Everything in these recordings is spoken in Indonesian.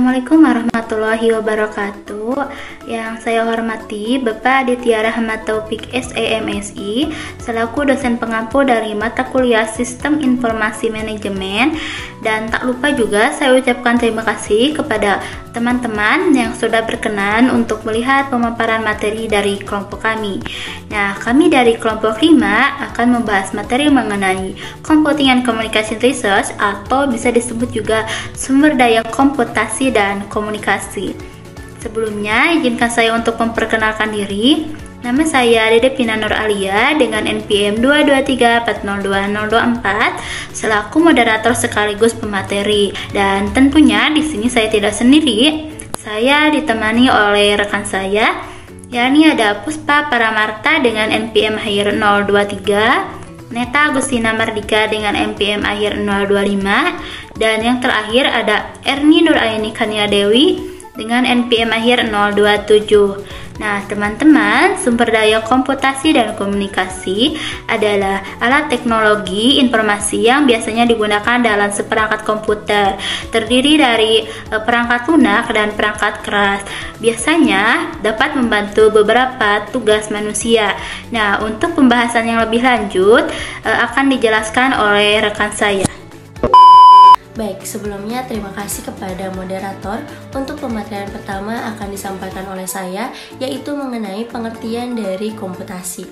Assalamualaikum warahmatullahi wabarakatuh. Yang saya hormati Bapak Aditya Rahmat Taufik SEMSI selaku dosen pengampu dari mata kuliah Sistem Informasi Manajemen. Dan tak lupa juga saya ucapkan terima kasih kepada teman-teman yang sudah berkenan untuk melihat pemaparan materi dari kelompok kami. Nah, kami dari kelompok 5 akan membahas materi mengenai Computing and Communication Research atau bisa disebut juga sumber daya komputasi dan komunikasi. Sebelumnya, izinkan saya untuk memperkenalkan diri. Nama saya Dede Pina Nur Alia dengan NPM 223402024 selaku moderator sekaligus pemateri. Dan tentunya di sini saya tidak sendiri. Saya ditemani oleh rekan saya, yakni ada Puspa Paramarta dengan NPM akhir 023, Neta Agustina Mardika dengan NPM akhir 025, dan yang terakhir ada Erni Nuraini Kania Dewi dengan NPM akhir 027. Nah, teman-teman, sumber daya komputasi dan komunikasi adalah alat teknologi informasi yang biasanya digunakan dalam seperangkat komputer. Terdiri dari perangkat lunak dan perangkat keras. Biasanya dapat membantu beberapa tugas manusia. Nah, untuk pembahasan yang lebih lanjut akan dijelaskan oleh rekan saya. Baik, sebelumnya terima kasih kepada moderator. Untuk pematerian pertama akan disampaikan oleh saya, yaitu mengenai pengertian dari komputasi.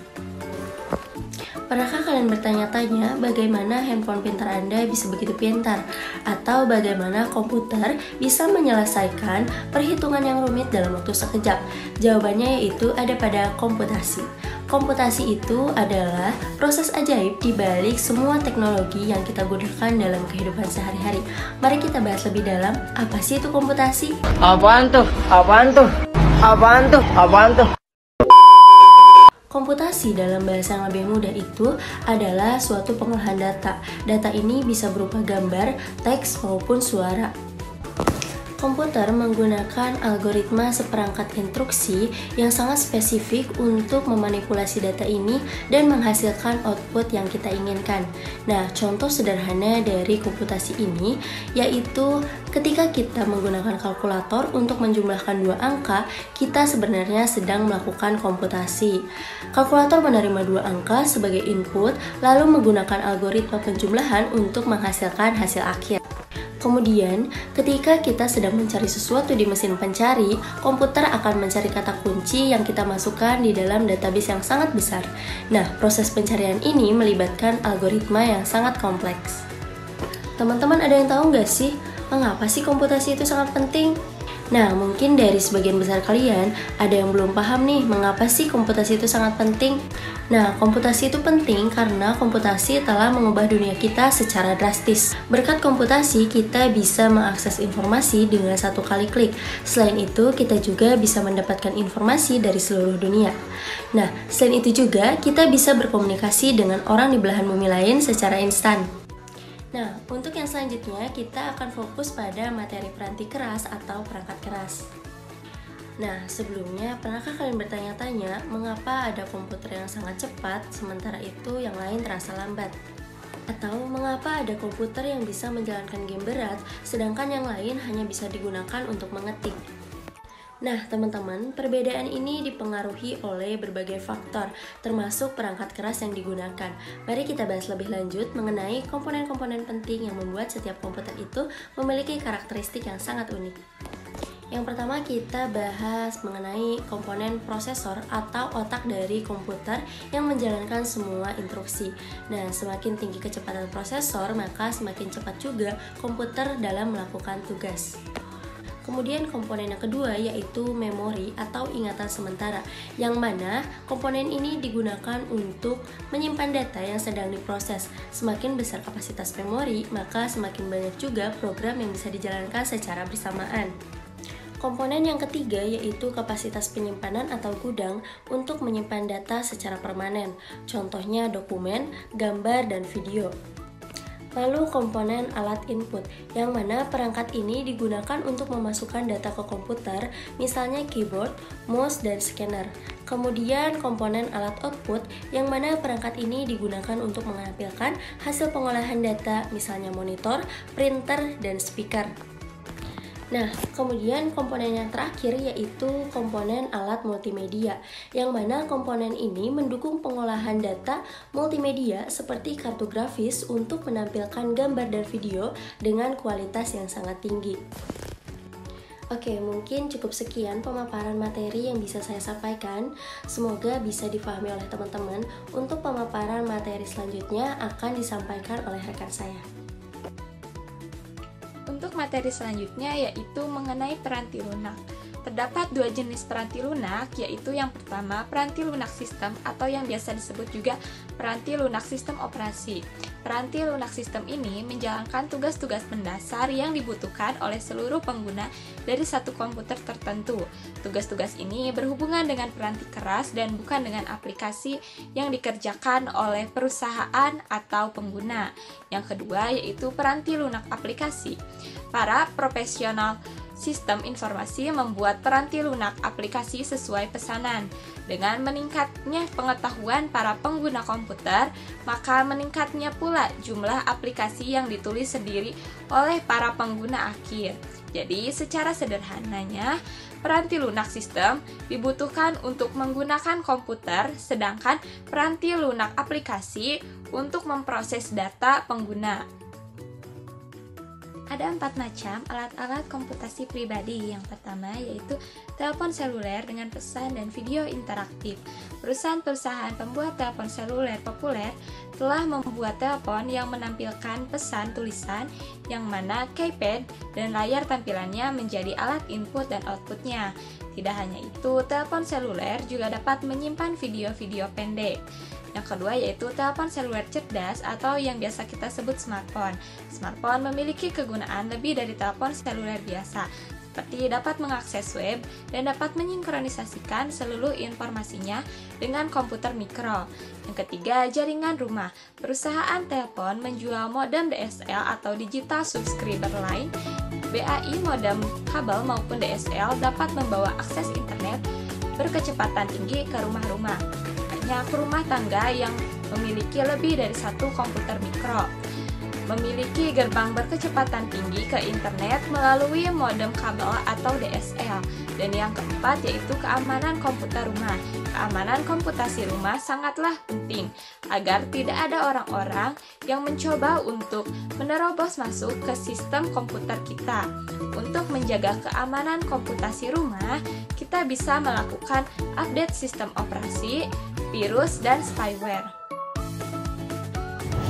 Pernahkah kalian bertanya-tanya bagaimana handphone pintar Anda bisa begitu pintar? Atau bagaimana komputer bisa menyelesaikan perhitungan yang rumit dalam waktu sekejap? Jawabannya yaitu ada pada komputasi. Komputasi itu adalah proses ajaib di balik semua teknologi yang kita gunakan dalam kehidupan sehari-hari. Mari kita bahas lebih dalam, apa sih itu komputasi? Apaan tuh? Komputasi dalam bahasa yang lebih mudah itu adalah suatu pengolahan data. Data ini bisa berupa gambar, teks, maupun suara. Komputer menggunakan algoritma seperangkat instruksi yang sangat spesifik untuk memanipulasi data ini dan menghasilkan output yang kita inginkan. Nah, contoh sederhana dari komputasi ini yaitu ketika kita menggunakan kalkulator untuk menjumlahkan dua angka, kita sebenarnya sedang melakukan komputasi. Kalkulator menerima dua angka sebagai input, lalu menggunakan algoritma penjumlahan untuk menghasilkan hasil akhir. Kemudian, ketika kita sedang mencari sesuatu di mesin pencari, komputer akan mencari kata kunci yang kita masukkan di dalam database yang sangat besar. Nah, proses pencarian ini melibatkan algoritma yang sangat kompleks. Teman-teman ada yang tahu nggak sih, mengapa sih komputasi itu sangat penting? Nah, mungkin dari sebagian besar kalian ada yang belum paham nih, mengapa sih komputasi itu sangat penting? Nah, komputasi itu penting karena komputasi telah mengubah dunia kita secara drastis. Berkat komputasi, kita bisa mengakses informasi dengan satu kali klik. Selain itu, kita juga bisa mendapatkan informasi dari seluruh dunia. Nah, selain itu juga, kita bisa berkomunikasi dengan orang di belahan bumi lain secara instan. Nah, untuk yang selanjutnya kita akan fokus pada materi peranti keras atau perangkat keras. Nah, sebelumnya pernahkah kalian bertanya-tanya mengapa ada komputer yang sangat cepat sementara itu yang lain terasa lambat? Atau mengapa ada komputer yang bisa menjalankan game berat sedangkan yang lain hanya bisa digunakan untuk mengetik? Nah, teman-teman, perbedaan ini dipengaruhi oleh berbagai faktor, termasuk perangkat keras yang digunakan. Mari kita bahas lebih lanjut mengenai komponen-komponen penting yang membuat setiap komputer itu memiliki karakteristik yang sangat unik. Yang pertama kita bahas mengenai komponen prosesor atau otak dari komputer yang menjalankan semua instruksi. Nah, semakin tinggi kecepatan prosesor, maka semakin cepat juga komputer dalam melakukan tugas. Kemudian komponen yang kedua yaitu memori atau ingatan sementara, yang mana komponen ini digunakan untuk menyimpan data yang sedang diproses. Semakin besar kapasitas memori, maka semakin banyak juga program yang bisa dijalankan secara bersamaan. Komponen yang ketiga yaitu kapasitas penyimpanan atau gudang untuk menyimpan data secara permanen, contohnya dokumen, gambar, dan video. Lalu komponen alat input, yang mana perangkat ini digunakan untuk memasukkan data ke komputer, misalnya keyboard, mouse, dan scanner. Kemudian komponen alat output, yang mana perangkat ini digunakan untuk menampilkan hasil pengolahan data, misalnya monitor, printer, dan speaker. Nah, kemudian komponen yang terakhir yaitu komponen alat multimedia, yang mana komponen ini mendukung pengolahan data multimedia seperti kartu grafis untuk menampilkan gambar dan video dengan kualitas yang sangat tinggi. Oke, mungkin cukup sekian pemaparan materi yang bisa saya sampaikan. Semoga bisa difahami oleh teman-teman. Untuk pemaparan materi selanjutnya akan disampaikan oleh rekan saya. Untuk materi selanjutnya yaitu mengenai peranti lunak. Terdapat dua jenis peranti lunak, yaitu yang pertama peranti lunak sistem atau yang biasa disebut juga peranti lunak sistem operasi. Peranti lunak sistem ini menjalankan tugas-tugas mendasar yang dibutuhkan oleh seluruh pengguna dari satu komputer tertentu. Tugas-tugas ini berhubungan dengan peranti keras dan bukan dengan aplikasi yang dikerjakan oleh perusahaan atau pengguna. Yang kedua yaitu peranti lunak aplikasi. Para profesional sistem informasi membuat peranti lunak aplikasi sesuai pesanan. Dengan meningkatnya pengetahuan para pengguna komputer, maka meningkatnya pula jumlah aplikasi yang ditulis sendiri oleh para pengguna akhir. Jadi, secara sederhananya, peranti lunak sistem dibutuhkan untuk menggunakan komputer, sedangkan peranti lunak aplikasi untuk memproses data pengguna. Ada 4 macam alat-alat komputasi pribadi. Yang pertama yaitu telepon seluler dengan pesan dan video interaktif. Perusahaan-perusahaan pembuat telepon seluler populer telah membuat telepon yang menampilkan pesan tulisan yang mana keypad dan layar tampilannya menjadi alat input dan outputnya. Tidak hanya itu, telepon seluler juga dapat menyimpan video-video pendek. Yang kedua yaitu telepon seluler cerdas atau yang biasa kita sebut smartphone. Smartphone memiliki kegunaan lebih dari telepon seluler biasa, seperti dapat mengakses web dan dapat mensinkronisasikan seluruh informasinya dengan komputer mikro. Yang ketiga, jaringan rumah. Perusahaan telepon menjual modem DSL atau Digital Subscriber Line. BAI modem kabel maupun DSL dapat membawa akses internet berkecepatan tinggi ke rumah-rumah. Ke rumah tangga yang memiliki lebih dari satu komputer mikro, memiliki gerbang berkecepatan tinggi ke internet melalui modem kabel atau DSL. Dan yang keempat yaitu keamanan komputer rumah. Keamanan komputasi rumah sangatlah penting agar tidak ada orang-orang yang mencoba untuk menerobos masuk ke sistem komputer kita. Untuk menjaga keamanan komputasi rumah, kita bisa melakukan update sistem operasi, virus, dan spyware.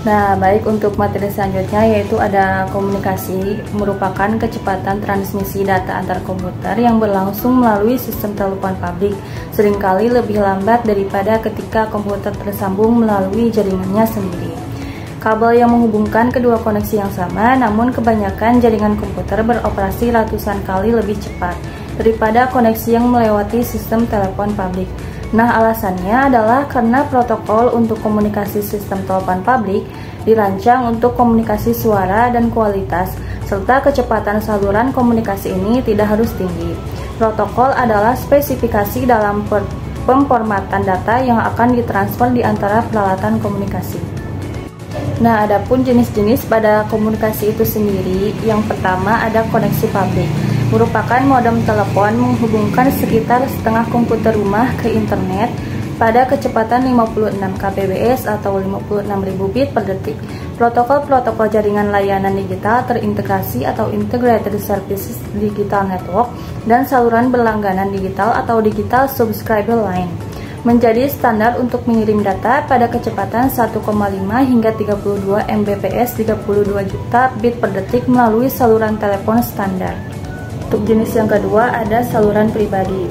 Nah, baik, untuk materi selanjutnya yaitu ada komunikasi, merupakan kecepatan transmisi data antar komputer yang berlangsung melalui sistem telepon publik, seringkali lebih lambat daripada ketika komputer tersambung melalui jaringannya sendiri. Kabel yang menghubungkan kedua koneksi yang sama, namun kebanyakan jaringan komputer beroperasi ratusan kali lebih cepat daripada koneksi yang melewati sistem telepon publik. Nah, alasannya adalah karena protokol untuk komunikasi sistem telepon publik dirancang untuk komunikasi suara dan kualitas, serta kecepatan saluran komunikasi ini tidak harus tinggi. Protokol adalah spesifikasi dalam pemformatan data yang akan ditransfer di antara peralatan komunikasi. Nah, adapun jenis-jenis pada komunikasi itu sendiri, yang pertama ada koneksi publik. Merupakan modem telepon menghubungkan sekitar setengah komputer rumah ke internet pada kecepatan 56 kbps atau 56.000 bit per detik. Protokol-protokol jaringan layanan digital terintegrasi atau Integrated Services Digital Network dan saluran berlangganan digital atau Digital Subscriber Line menjadi standar untuk mengirim data pada kecepatan 1,5 hingga 32 Mbps 32 juta bit per detik melalui saluran telepon standar. Untuk jenis yang kedua ada saluran pribadi.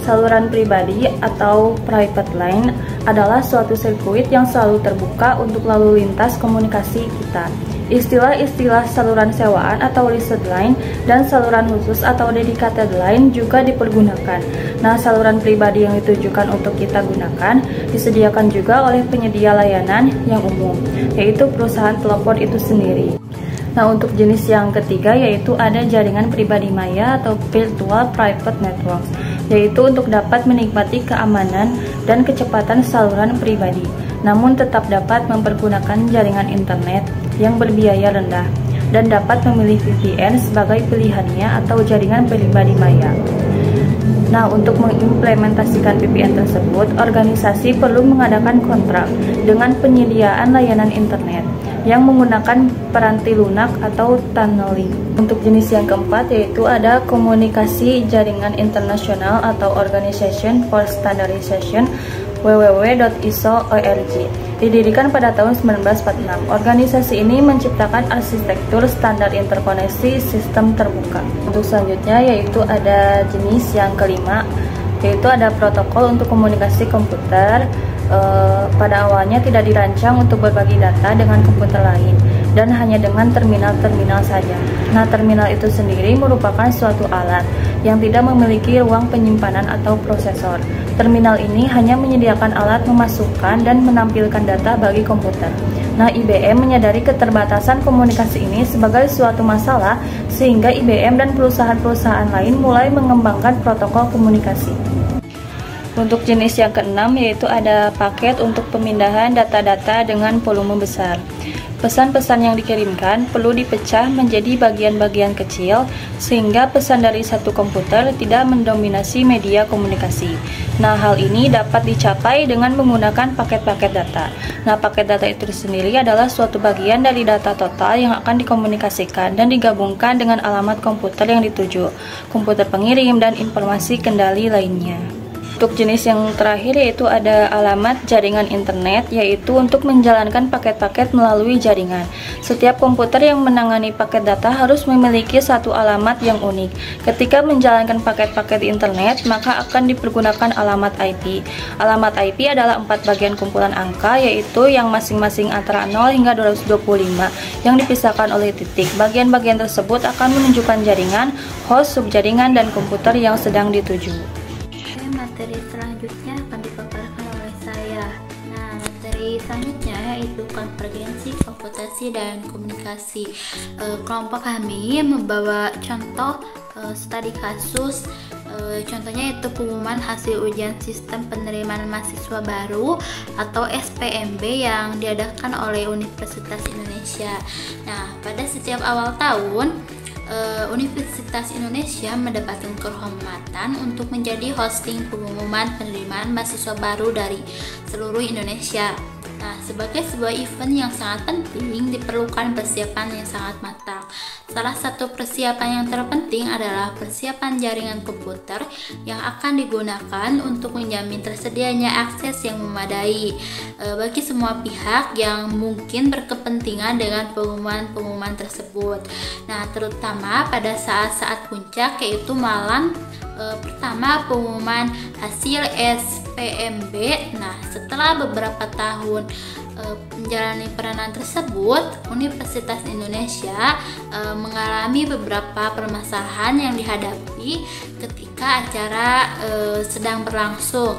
Saluran pribadi atau private line adalah suatu sirkuit yang selalu terbuka untuk lalu lintas komunikasi kita. Istilah-istilah saluran sewaan atau leased line dan saluran khusus atau dedicated line juga dipergunakan. Nah, saluran pribadi yang ditujukan untuk kita gunakan disediakan juga oleh penyedia layanan yang umum, yaitu perusahaan telepon itu sendiri. Nah, untuk jenis yang ketiga yaitu ada jaringan pribadi maya atau virtual private networks, yaitu untuk dapat menikmati keamanan dan kecepatan saluran pribadi, namun tetap dapat mempergunakan jaringan internet yang berbiaya rendah. dan dapat memilih VPN sebagai pilihannya atau jaringan pribadi maya. Nah, untuk mengimplementasikan VPN tersebut, organisasi perlu mengadakan kontrak dengan penyediaan layanan internet yang menggunakan peranti lunak atau tunneling. Untuk jenis yang keempat yaitu ada komunikasi jaringan internasional atau Organization for Standardization www.iso.org. Didirikan pada tahun 1946, organisasi ini menciptakan arsitektur standar interkoneksi sistem terbuka. Untuk selanjutnya yaitu ada jenis yang kelima, yaitu ada protokol untuk komunikasi komputer. Pada awalnya tidak dirancang untuk berbagi data dengan komputer lain dan hanya dengan terminal-terminal saja. Nah, terminal itu sendiri merupakan suatu alat yang tidak memiliki ruang penyimpanan atau prosesor. Terminal ini hanya menyediakan alat memasukkan dan menampilkan data bagi komputer. Nah, IBM menyadari keterbatasan komunikasi ini sebagai suatu masalah sehingga IBM dan perusahaan-perusahaan lain mulai mengembangkan protokol komunikasi. Untuk jenis yang keenam yaitu ada paket untuk pemindahan data-data dengan volume besar. Pesan-pesan yang dikirimkan perlu dipecah menjadi bagian-bagian kecil sehingga pesan dari satu komputer tidak mendominasi media komunikasi. Nah, hal ini dapat dicapai dengan menggunakan paket-paket data. Nah, paket data itu sendiri adalah suatu bagian dari data total yang akan dikomunikasikan dan digabungkan dengan alamat komputer yang dituju, komputer pengirim, dan informasi kendali lainnya. Untuk jenis yang terakhir yaitu ada alamat jaringan internet, yaitu untuk menjalankan paket-paket melalui jaringan. Setiap komputer yang menangani paket data harus memiliki satu alamat yang unik. Ketika menjalankan paket-paket internet, maka akan dipergunakan alamat IP. Alamat IP adalah 4 bagian kumpulan angka, yaitu yang masing-masing antara 0 hingga 225 yang dipisahkan oleh titik. Bagian-bagian tersebut akan menunjukkan jaringan, host, subjaringan, dan komputer yang sedang dituju. Materi selanjutnya akan dipaparkan oleh saya. Nah, materi selanjutnya yaitu konvergensi, komputasi, dan komunikasi. Kelompok kami membawa contoh studi kasus. Contohnya itu pengumuman hasil ujian sistem penerimaan mahasiswa baru atau SPMB yang diadakan oleh Universitas Indonesia. Nah, pada setiap awal tahun Universitas Indonesia mendapatkan kehormatan untuk menjadi hosting pengumuman penerimaan mahasiswa baru dari seluruh Indonesia. Nah, sebagai sebuah event yang sangat penting, diperlukan persiapan yang sangat matang. Salah satu persiapan yang terpenting adalah persiapan jaringan komputer yang akan digunakan untuk menjamin tersedianya akses yang memadai bagi semua pihak yang mungkin berkepentingan dengan pengumuman tersebut. Nah, terutama pada saat-saat puncak, yaitu malam pertama pengumuman hasil SPMB. Nah, setelah beberapa tahun menjalani peranan tersebut, Universitas Indonesia mengalami beberapa permasalahan yang dihadapi ketika acara sedang berlangsung.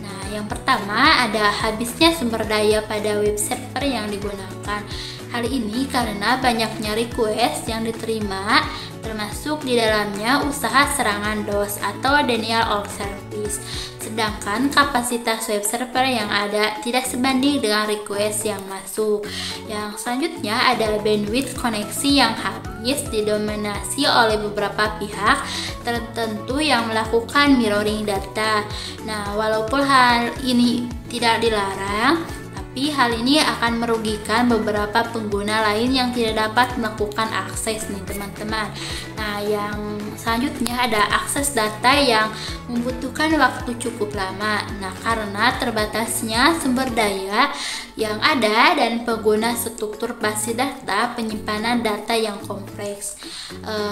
Nah, yang pertama ada habisnya sumber daya pada web server yang digunakan. Hal ini karena banyaknya request yang diterima, termasuk di dalamnya usaha serangan DOS atau denial of service. Sedangkan kapasitas web server yang ada tidak sebanding dengan request yang masuk. Yang selanjutnya ada bandwidth koneksi yang habis didominasi oleh beberapa pihak tertentu yang melakukan mirroring data. Nah, walaupun hal ini tidak dilarang, tapi hal ini akan merugikan beberapa pengguna lain yang tidak dapat melakukan akses nih teman-teman. Nah, yang selanjutnya ada akses data yang membutuhkan waktu cukup lama. Nah, karena terbatasnya sumber daya yang ada dan pengguna struktur basis data penyimpanan data yang kompleks.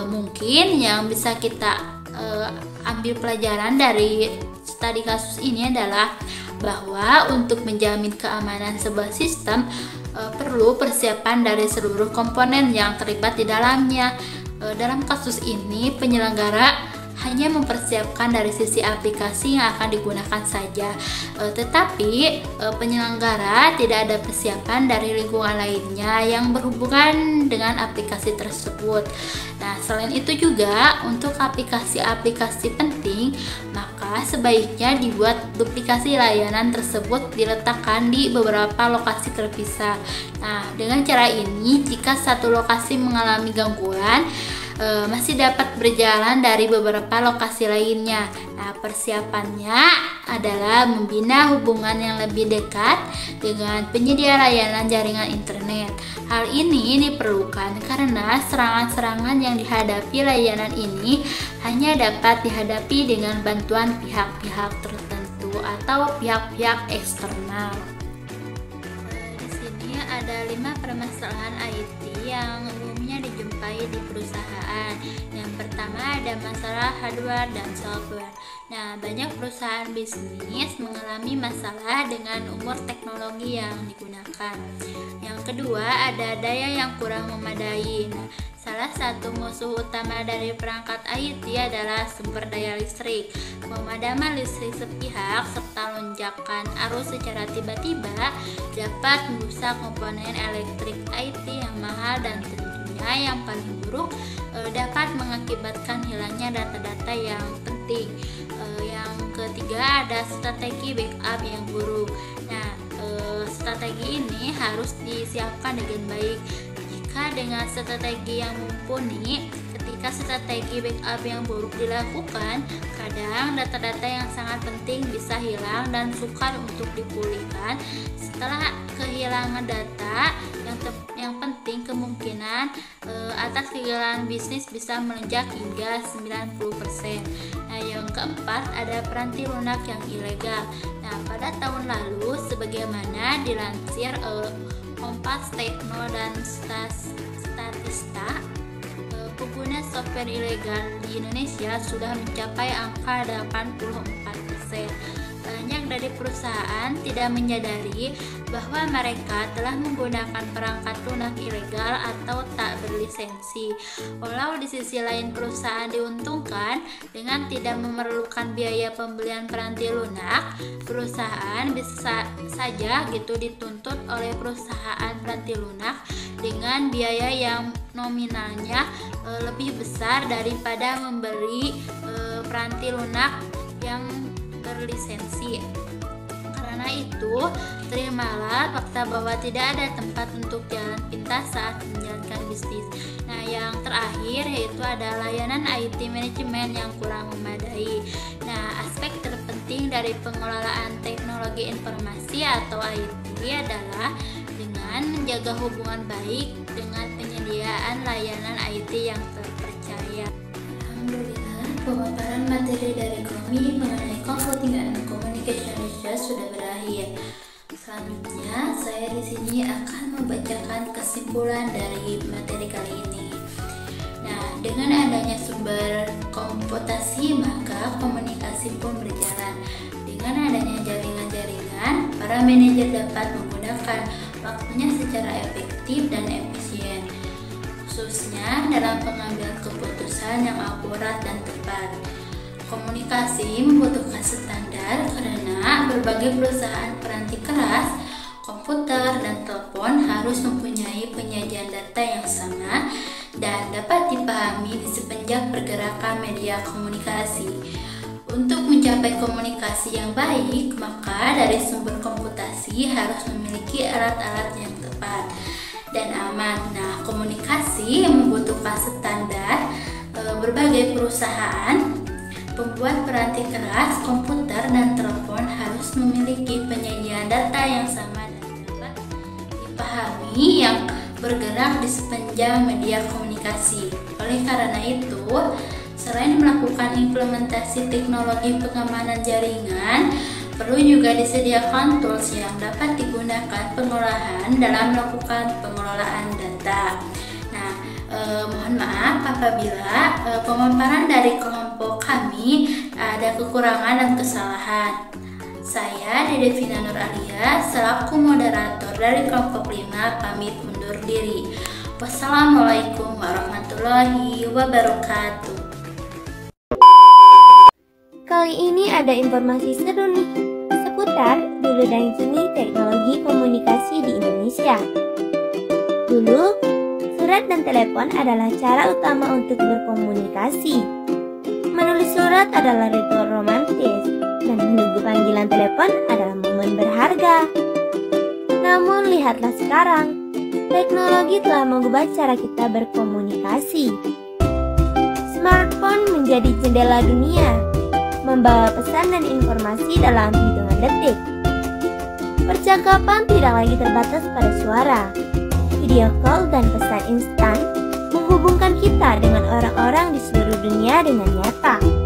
Mungkin yang bisa kita ambil pelajaran dari studi kasus ini adalah bahwa untuk menjamin keamanan sebuah sistem perlu persiapan dari seluruh komponen yang terlibat di dalamnya. Dalam kasus ini, penyelenggara hanya mempersiapkan dari sisi aplikasi yang akan digunakan saja, tetapi penyelenggara tidak ada persiapan dari lingkungan lainnya yang berhubungan dengan aplikasi tersebut. Nah, selain itu juga untuk aplikasi-aplikasi penting, maka maka sebaiknya dibuat duplikasi layanan tersebut diletakkan di beberapa lokasi terpisah. Nah, dengan cara ini jika satu lokasi mengalami gangguan, masih dapat berjalan dari beberapa lokasi lainnya. Nah, persiapannya adalah membina hubungan yang lebih dekat dengan penyedia layanan jaringan internet. Hal ini diperlukan karena serangan-serangan yang dihadapi layanan ini hanya dapat dihadapi dengan bantuan pihak-pihak tertentu atau pihak-pihak eksternal. Di sini ada 5 permasalahan IT yang umumnya dijumpai di perusahaan. Yang pertama ada masalah hardware dan software. Nah, banyak perusahaan bisnis mengalami masalah dengan umur teknologi yang digunakan. Yang kedua ada daya yang kurang memadai. Nah, salah satu musuh utama dari perangkat IT adalah sumber daya listrik. Pemadaman listrik sepihak serta lonjakan arus secara tiba-tiba dapat merusak komponen elektrik IT yang mahal, dan tentunya yang paling buruk dapat mengakibatkan hilangnya data-data yang penting. Yang ketiga ada strategi backup yang buruk. Nah, strategi ini harus disiapkan dengan baik. Jika dengan strategi yang mumpuni, ketika strategi backup yang buruk dilakukan, kadang data-data yang sangat penting bisa hilang dan sukar untuk dipulihkan. Setelah kehilangan data yang penting, kemungkinan atas kegagalan bisnis bisa melonjak hingga 90%. Nah, yang keempat ada peranti lunak yang ilegal. Nah, pada tahun lalu sebagaimana dilansir Kompas Tekno dan Statista, pengguna software ilegal di Indonesia sudah mencapai angka 84%. Banyak dari perusahaan tidak menyadari bahwa mereka telah menggunakan perangkat lunak ilegal atau tak berlisensi. Walau di sisi lain perusahaan diuntungkan dengan tidak memerlukan biaya pembelian peranti lunak, perusahaan bisa saja dituntut oleh perusahaan peranti lunak dengan biaya yang nominalnya lebih besar daripada membeli peranti lunak yang berlisensi. Karena itu, terimalah fakta bahwa tidak ada tempat untuk jalan pintas saat menjalankan bisnis. Nah, yang terakhir yaitu ada layanan IT manajemen yang kurang memadai. Nah, aspek terpenting dari pengelolaan teknologi informasi atau IT adalah dengan menjaga hubungan baik dengan penyediaan layanan IT yang terpercaya. Alhamdulillah, pemaparan materi dari kami mengenai Computing and Communication Research sudah berakhir. Selanjutnya, saya di sini akan membacakan kesimpulan dari materi kali ini. Nah, dengan adanya sumber komputasi, maka komunikasi pun berjalan. Dengan adanya jaringan-jaringan, para manajer dapat menggunakan waktunya secara efektif dan efisien, khususnya dalam pengambilan keputusan yang akurat dan tepat. Komunikasi membutuhkan standar karena berbagai perusahaan peranti keras, komputer, dan telepon harus mempunyai penyajian data yang sama dan dapat dipahami di sepanjang pergerakan media komunikasi. Untuk mencapai komunikasi yang baik, maka dari sumber komputasi harus memiliki alat-alat yang tepat dan aman. Nah, komunikasi membutuhkan standar. Berbagai perusahaan pembuat peranti keras, komputer, dan telepon harus memiliki penyajian data yang sama dan dapat dipahami yang bergerak di sepanjang media komunikasi. Oleh karena itu, selain melakukan implementasi teknologi pengamanan jaringan, perlu juga disediakan tools yang dapat digunakan pengolahan dalam melakukan pengelolaan data. Nah, mohon maaf apabila pemaparan dari kelompok kami ada kekurangan dan kesalahan. Saya Dede Vina Nur Alia selaku moderator dari kelompok 5 pamit undur diri. Wassalamualaikum warahmatullahi wabarakatuh. Kali ini ada informasi seru nih seputar dulu dan kini teknologi komunikasi di Indonesia. Dulu, surat dan telepon adalah cara utama untuk berkomunikasi. Menulis surat adalah ritual romantis menunggu panggilan telepon adalah momen berharga. Namun lihatlah sekarang, teknologi telah mengubah cara kita berkomunikasi. Smartphone menjadi jendela dunia, membawa pesan dan informasi dalam hitungan detik. Percakapan tidak lagi terbatas pada suara. Video call dan pesan instan menghubungkan kita dengan orang-orang di seluruh dunia dengan nyata.